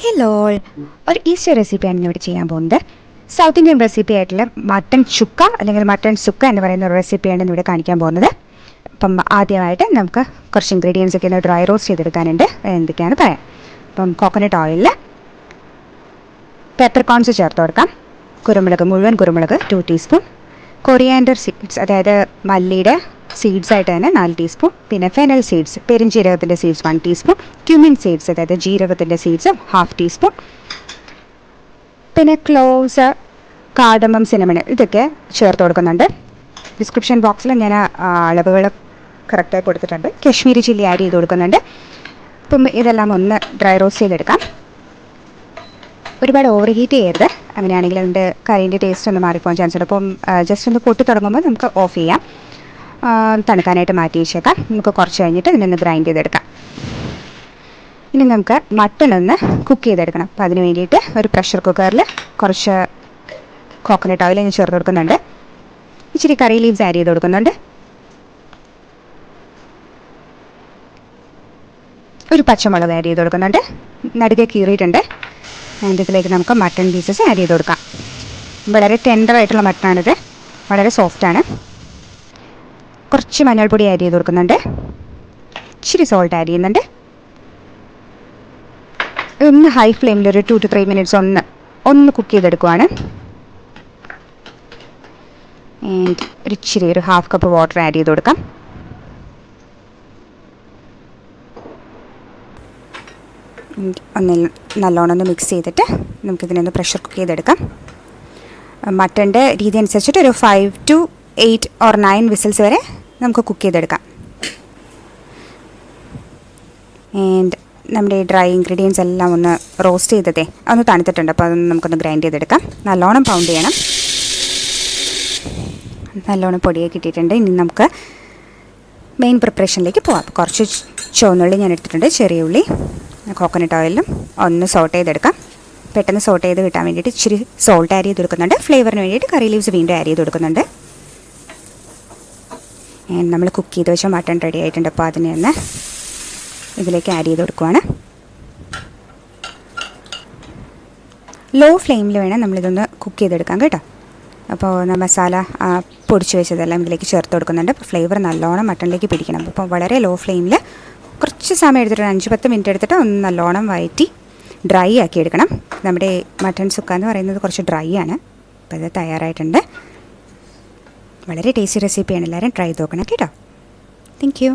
Hello, ഒരു Easter റെസിപ്പിയാണ് ഇവിടെ ചെയ്യാൻ പോകുന്നത്. സൗത്ത് ഇന്ത്യൻ റെസിപ്പി ആയിട്ടുള്ള മട്ടൺ ചുക്ക അല്ലെങ്കിൽ മട്ടൺ സുക്ക എന്ന് പറയുന്ന ഒരു റെസിപ്പിയാണ് ഇവിടെ കാണിക്കാൻ പോകുന്നത്. അപ്പം ആദ്യമായിട്ട് നമുക്ക് കുറച്ച് ഇൻഗ്രീഡിയൻസ് ഒക്കെ ഒന്ന് ഡ്രൈ റോസ്റ്റ് ചെയ്തെടുക്കാനുണ്ട്. എന്തൊക്കെയാണ് പറയാം. അപ്പം കോക്കനട്ട് ഓയിലിൽ പെപ്പർകോൺസ് ചേർത്ത് കൊടുക്കാം. മുഴുവൻ കുരുമുളക് 2 ടീസ്പൂൺ, കൊറിയാൻഡർ സീഡ്സ് അതായത് മല്ലിയുടെ സീഡ്സ് ആയിട്ട് തന്നെ 4 ടീസ്പൂൺ, പിന്നെ ഫെനൽ സീഡ്സ് പെരിഞ്ജീരകത്തിൻ്റെ സീഡ്സ് 1 ടീസ്പൂൺ, ക്യുമിൻ സീഡ്സ് അതായത് ജീരകത്തിൻ്റെ സീഡ്സ് 1/2 ടീസ്പൂൺ, പിന്നെ ക്ലോവ്സ്, കാർഡമം, സിനമൺ ഇതൊക്കെ ചേർത്ത് കൊടുക്കുന്നുണ്ട്. ഡിസ്ക്രിപ്ഷൻ ബോക്സിൽ ഞാൻ അളവുകൾ കറക്റ്റായി കൊടുത്തിട്ടുണ്ട്. കശ്മീരി ചില്ലി ആഡ് ചെയ്ത് കൊടുക്കുന്നുണ്ട്. അപ്പം ഇതെല്ലാം ഒന്ന് ഡ്രൈ റോസ്റ്റ് ചെയ്തെടുക്കാം. ഒരുപാട് ഓവർ ഹീറ്റ് ചെയ്യരുത്, അങ്ങനെയാണെങ്കിൽ അതിൻ്റെ കറീൻ്റെ ടേസ്റ്റ് ഒന്ന് മാറിപ്പോകാൻ ചാൻസ് ഉണ്ട്. അപ്പം ജസ്റ്റ് ഒന്ന് പൊട്ടി തുടങ്ങുമ്പോൾ നമുക്ക് ഓഫ് ചെയ്യാം. തണുക്കാനായിട്ട് മാറ്റി വെച്ചേക്കാം. നമുക്ക് കുറച്ച് കഴിഞ്ഞിട്ട് ഇതിനൊന്ന് ഗ്രൈൻഡ് ചെയ്തെടുക്കാം. ഇനി നമുക്ക് മട്ടൺ ഒന്ന് കുക്ക് ചെയ്തെടുക്കണം. അപ്പോൾ അതിന് വേണ്ടിയിട്ട് ഒരു പ്രഷർ കുക്കറിൽ കുറച്ച് കോക്കനട്ട് ഓയിൽ ഞാൻ ചേർത്ത് കൊടുക്കുന്നുണ്ട്. ഇച്ചിരി കറി ലീവ്സ് ആഡ് ചെയ്ത് കൊടുക്കുന്നുണ്ട്. ഒരു പച്ചമുളക് ആഡ് ചെയ്ത് കൊടുക്കുന്നുണ്ട്. നടുക്കെ കീറിയിട്ടുണ്ട്. ഇതിലേക്ക് നമുക്ക് മട്ടൺ പീസസ് ആഡ് ചെയ്ത് കൊടുക്കാം. വളരെ ടെൻഡറായിട്ടുള്ള മട്ടണാണിത്, വളരെ സോഫ്റ്റാണ്. കുറച്ച് മഞ്ഞൾപ്പൊടി ആഡ് ചെയ്ത് കൊടുക്കുന്നുണ്ട്. ഇച്ചിരി സോൾട്ട് ആഡ് ചെയ്യുന്നുണ്ട്. ഒന്ന് ഹൈ ഫ്ലെയിമിൽ ഒരു 2 to 3 minutes ഒന്ന് കുക്ക് ചെയ്തെടുക്കുവാണ്. ആൻഡ് ഒരു 1/2 കപ്പ് വാട്ടർ ആഡ് ചെയ്ത് കൊടുക്കാം. നല്ലോണം ഒന്ന് മിക്സ് ചെയ്തിട്ട് നമുക്കിതിനൊന്ന് പ്രഷർ കുക്ക് ചെയ്തെടുക്കാം. മട്ടൻ്റെ രീതി അനുസരിച്ചിട്ട് ഒരു 5 to 8 or 9 വിസിൽസ് വരെ നമുക്ക് കുക്ക് ചെയ്തെടുക്കാം. ആൻഡ് നമ്മുടെ ഈ ഡ്രൈ ഇൻഗ്രീഡിയൻസ് എല്ലാം ഒന്ന് റോസ്റ്റ് ചെയ്തതേ ഒന്ന് തണുത്തിട്ടുണ്ട്. അപ്പോൾ അതൊന്ന് നമുക്കൊന്ന് ഗ്രൈൻഡ് ചെയ്തെടുക്കാം. നല്ലോണം പൗണ്ട് ചെയ്യണം. നല്ലോണം പൊടിയൊക്കെ കിട്ടിയിട്ടുണ്ട്. ഇനി നമുക്ക് മെയിൻ പ്രിപ്പറേഷനിലേക്ക് പോകാം. കുറച്ച് ചുവന്നുള്ളി ഞാൻ എടുത്തിട്ടുണ്ട്, ചെറിയ ഉള്ളി കോക്കനട്ട് ഓയിലും ഒന്ന് സോട്ട് ചെയ്തെടുക്കാം. പെട്ടെന്ന് സോട്ട് ചെയ്ത് കിട്ടാൻ വേണ്ടിയിട്ട് ഇച്ചിരി സോൾട്ട് ആഡ് ചെയ്ത് കൊടുക്കുന്നുണ്ട്. ഫ്ലേവറിന് വേണ്ടിയിട്ട് കറി ലീവ്സ് വീണ്ടും ആഡ് ചെയ്ത് കൊടുക്കുന്നുണ്ട്. നമ്മൾ കുക്ക് ചെയ്ത് വെച്ച മട്ടൺ റെഡി ആയിട്ടുണ്ട്. അപ്പോൾ അതിനെ ഒന്ന് ഇതിലേക്ക് ആഡ് ചെയ്ത് കൊടുക്കുവാണ്. ലോ ഫ്ലെയിമിൽ വേണം നമ്മളിതൊന്ന് കുക്ക് ചെയ്തെടുക്കാം കേട്ടോ. അപ്പോൾ മസാല പൊടിച്ച് വെച്ചതെല്ലാം ഇതിലേക്ക് ചേർത്ത് കൊടുക്കുന്നുണ്ട്. അപ്പോൾ ഫ്ലേവർ നല്ലോണം മട്ടണിലേക്ക് പിടിക്കണം. അപ്പോൾ വളരെ ലോ ഫ്ലെയിമിൽ കുറച്ച് സമയം എടുത്തിട്ട് 5-10 മിനിറ്റ് എടുത്തിട്ട് ഒന്ന് നല്ലോണം വഴറ്റി ഡ്രൈ ആക്കി എടുക്കണം. നമ്മുടെ മട്ടൺ സുക്ക എന്ന് പറയുന്നത് കുറച്ച് ഡ്രൈ ആണ്. അപ്പോൾ ഇത് തയ്യാറായിട്ടുണ്ട്. വളരെ ടേസ്റ്റി റെസിപ്പിയാണ്. എല്ലാവരും ട്രൈ ചെയ്ത് നോക്കണം കേട്ടോ. Thank you.